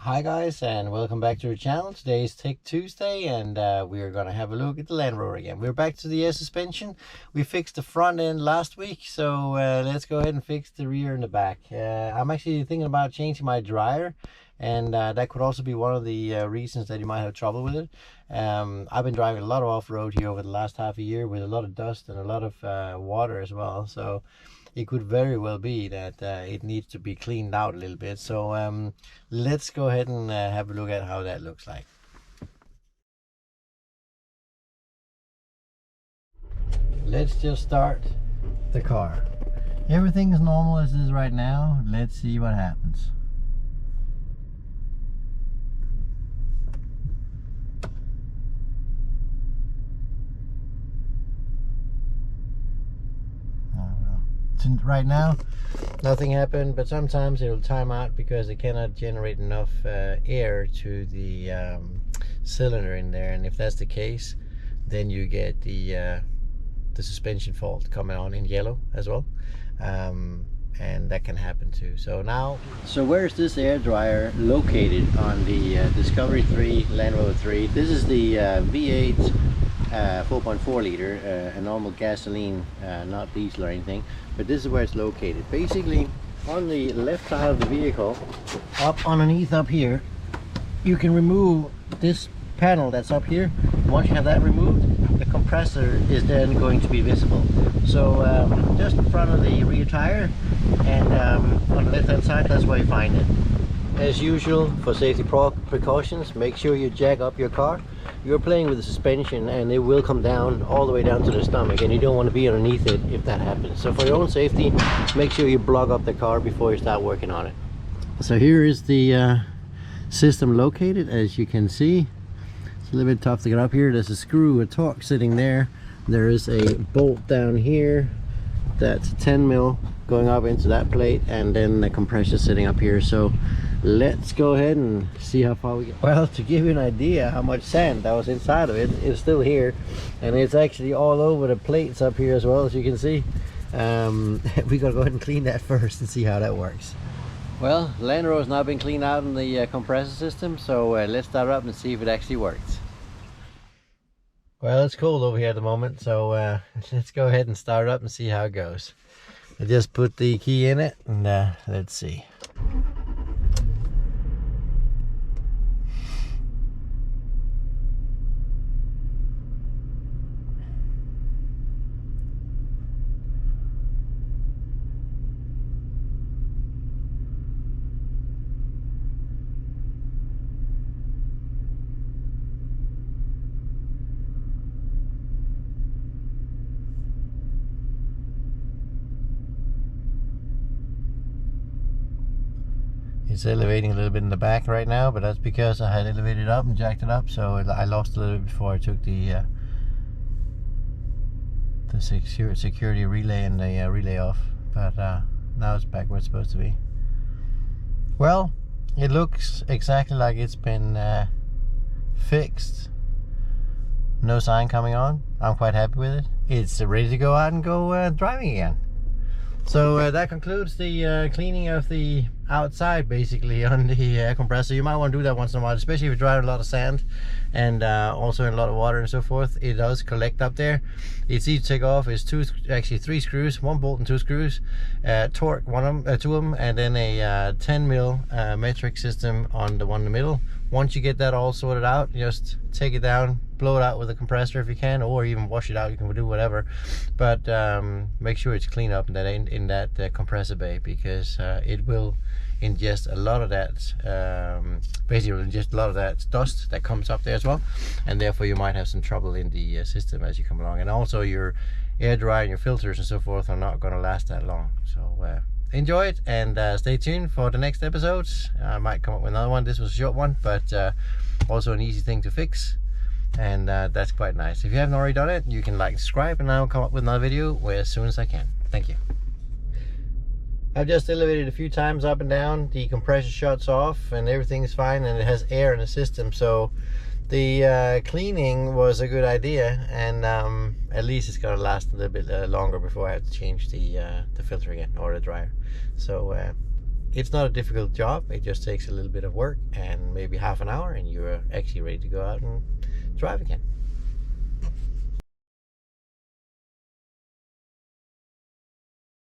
Hi guys, and welcome back to the channel. Today is Tech Tuesday, and we're gonna have a look at the Land Rover again. We're back to the air suspension. We fixed the front end last week, so let's go ahead and fix the rear and the back. I'm actually thinking about changing my dryer, and that could also be one of the reasons that you might have trouble with it. I've been driving a lot of off-road here over the last half a year with a lot of dust and a lot of water as well, so it could very well be that it needs to be cleaned out a little bit. So let's go ahead and have a look at how that looks like. Let's just start the car. Everything is normal as is right now. Let's see what happens. Right now nothing happened, but sometimes it'll time out because it cannot generate enough air to the cylinder in there, and if that's the case, then you get the suspension fault coming on in yellow as well, and that can happen too. So where is this air dryer located on the Discovery 3 Land Rover 3? This is the V8 4.4 liter, a normal gasoline, not diesel or anything, but this is where it's located. Basically on the left side of the vehicle, up underneath up here, you can remove this panel that's up here. Once you have that removed, the compressor is then going to be visible. So just in front of the rear tire, and on the left hand side, that's where you find it. As usual, for safety precautions, make sure you jack up your car. You're playing with the suspension and it will come down all the way down to the stomach, and you don't want to be underneath it if that happens. So for your own safety, make sure you block up the car before you start working on it. So here is the system located. As you can see, it's a little bit tough to get up here. There's a screw, a torque sitting there. There is a bolt down here that's 10 mil going up into that plate, and then the compressor sitting up here. So let's go ahead and see how far we get. Well, to give you an idea how much sand that was inside of it, it's still here, and it's actually all over the plates up here as well, as you can see. We gotta go ahead and clean that first and see how that works. Well, Land Rover's now been cleaned out in the compressor system, so let's start up and see if it actually works. Well, it's cold over here at the moment, so let's go ahead and start up and see how it goes. I just put the key in it, and let's see. It's elevating a little bit in the back right now, but that's because I had elevated up and jacked it up, so I lost a little bit before I took the security relay and the relay off. But now it's back where it's supposed to be. Well, it looks exactly like it's been fixed. No sign coming on. I'm quite happy with it. It's ready to go out and go driving again. So that concludes the cleaning of the outside, basically, on the air compressor. You might want to do that once in a while, especially if you drive a lot of sand and also in a lot of water and so forth. It does collect up there. It's easy to take off. It's actually three screws, one bolt and two screws, torque two of them, and then a 10 mil metric system on the one in the middle. Once you get that all sorted out, just take it down, blow it out with a compressor if you can, or even wash it out. You can do whatever, but make sure it's clean up in that compressor bay, because it will ingest a lot of that, basically ingest a lot of that dust that comes up there as well, and therefore you might have some trouble in the system as you come along. And also your air dryer and your filters and so forth are not going to last that long. So enjoy it, and stay tuned for the next episodes. I might come up with another one. This was a short one, but also an easy thing to fix, and that's quite nice. If you haven't already done it, you can like, subscribe, and I'll come up with another video as soon as I can. Thank you. I've just elevated a few times up and down. The compressor shuts off and everything's fine, and it has air in the system, so the cleaning was a good idea, and at least it's gonna last a little bit longer before I have to change the filter again, or the dryer. So it's not a difficult job. It just takes a little bit of work and maybe half an hour, and you're actually ready to go out and drive again.